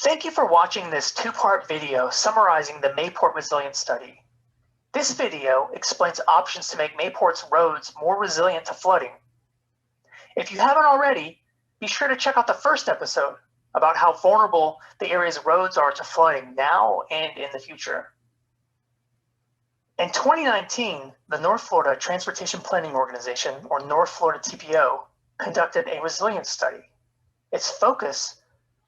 Thank you for watching this two-part video summarizing the Mayport Resilience Study. This video explains options to make Mayport's roads more resilient to flooding. If you haven't already, be sure to check out the first episode about how vulnerable the area's roads are to flooding now and in the future. In 2019, the North Florida Transportation Planning Organization, or North Florida TPO, conducted a resilience study. Its focus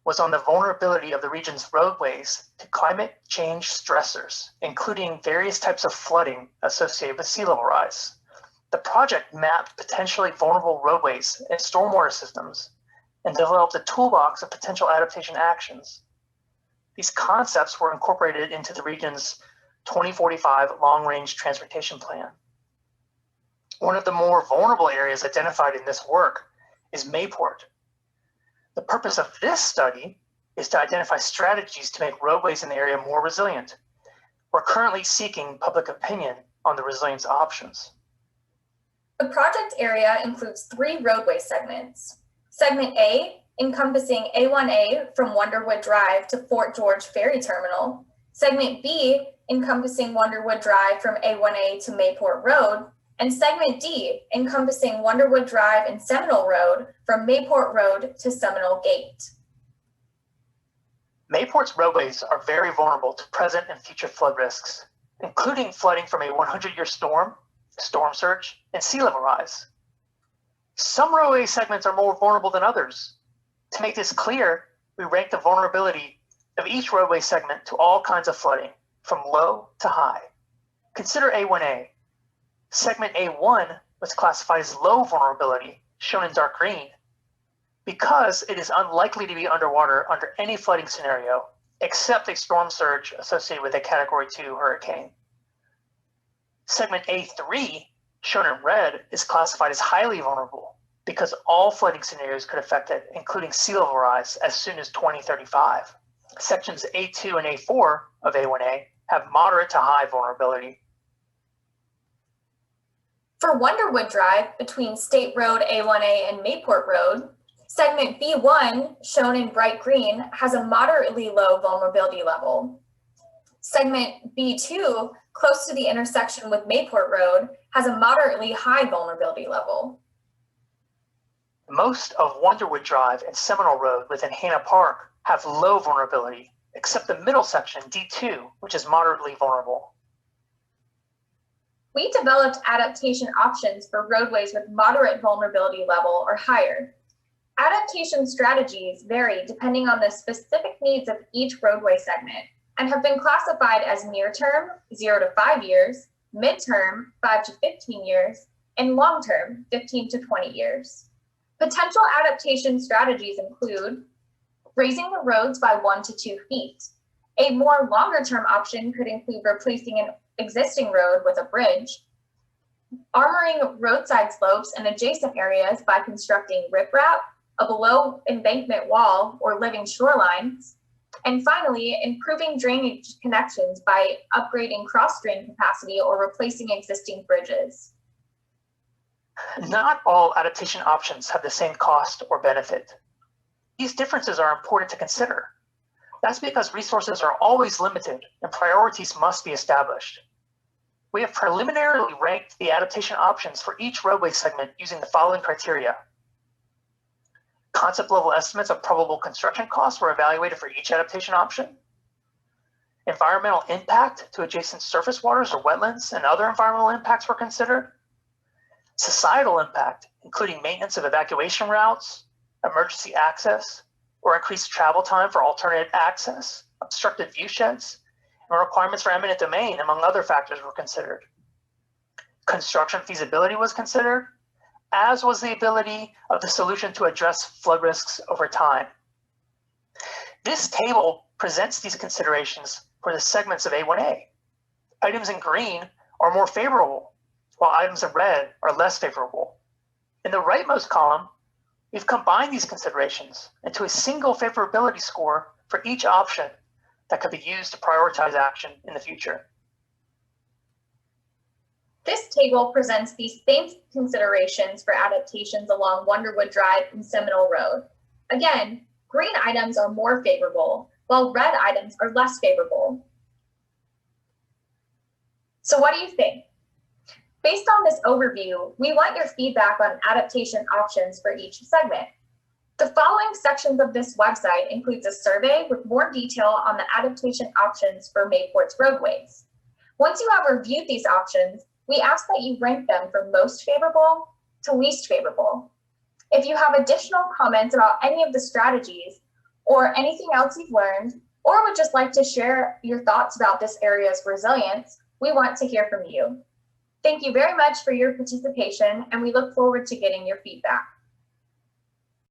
was on the vulnerability of the region's roadways to climate change stressors, including various types of flooding associated with sea level rise. The project mapped potentially vulnerable roadways and stormwater systems and developed a toolbox of potential adaptation actions. These concepts were incorporated into the region's 2045 Long-Range Transportation Plan. One of the more vulnerable areas identified in this work is Mayport. The purpose of this study is to identify strategies to make roadways in the area more resilient. We're currently seeking public opinion on the resilience options. The project area includes 3 roadway segments. Segment A, encompassing A1A from Wonderwood Drive to Fort George Ferry Terminal. Segment B, encompassing Wonderwood Drive from A1A to Mayport Road. And Segment D, encompassing Wonderwood Drive and Seminole Road from Mayport Road to Seminole Gate. Mayport's roadways are very vulnerable to present and future flood risks, including flooding from a 100-year storm, storm surge, and sea level rise. Some roadway segments are more vulnerable than others. To make this clear, we rank the vulnerability of each roadway segment to all kinds of flooding, from low to high. Consider A1A. Segment A1 was classified as low vulnerability, shown in dark green, because it is unlikely to be underwater under any flooding scenario, except a storm surge associated with a Category 2 hurricane. Segment A3, shown in red, is classified as highly vulnerable, because all flooding scenarios could affect it, including sea level rise as soon as 2035. Sections A2 and A4 of A1A have moderate to high vulnerability. For Wonderwood Drive between State Road A1A and Mayport Road, segment B1, shown in bright green, has a moderately low vulnerability level. Segment B2, close to the intersection with Mayport Road, has a moderately high vulnerability level. Most of Wonderwood Drive and Seminole Road within Hanna Park have low vulnerability, except the middle section, D2, which is moderately vulnerable. We developed adaptation options for roadways with moderate vulnerability level or higher. Adaptation strategies vary depending on the specific needs of each roadway segment and have been classified as near-term, 0 to 5 years, mid-term, 5 to 15 years, and long-term, 15 to 20 years. Potential adaptation strategies include raising the roads by 1 to 2 feet. A more longer-term option could include replacing an existing road with a bridge, armoring roadside slopes and adjacent areas by constructing riprap, a below embankment wall, or living shorelines, and finally, improving drainage connections by upgrading cross-drain capacity or replacing existing bridges. Not all adaptation options have the same cost or benefit. These differences are important to consider. That's because resources are always limited and priorities must be established. We have preliminarily ranked the adaptation options for each roadway segment using the following criteria. Concept level estimates of probable construction costs were evaluated for each adaptation option. Environmental impact to adjacent surface waters or wetlands and other environmental impacts were considered. Societal impact, including maintenance of evacuation routes, emergency access, or increased travel time for alternate access, obstructed view sheds, and requirements for eminent domain, among other factors, were considered. Construction feasibility was considered, as was the ability of the solution to address flood risks over time. This table presents these considerations for the segments of A1A. Items in green are more favorable, while items in red are less favorable. In the rightmost column, we've combined these considerations into a single favorability score for each option that could be used to prioritize action in the future. This table presents these same considerations for adaptations along Wonderwood Drive and Seminole Road. Again, green items are more favorable, while red items are less favorable. So what do you think? Based on this overview, we want your feedback on adaptation options for each segment. The following sections of this website includes a survey with more detail on the adaptation options for Mayport's roadways. Once you have reviewed these options, we ask that you rank them from most favorable to least favorable. If you have additional comments about any of the strategies or anything else you've learned, or would just like to share your thoughts about this area's resilience, we want to hear from you. Thank you very much for your participation, and we look forward to getting your feedback.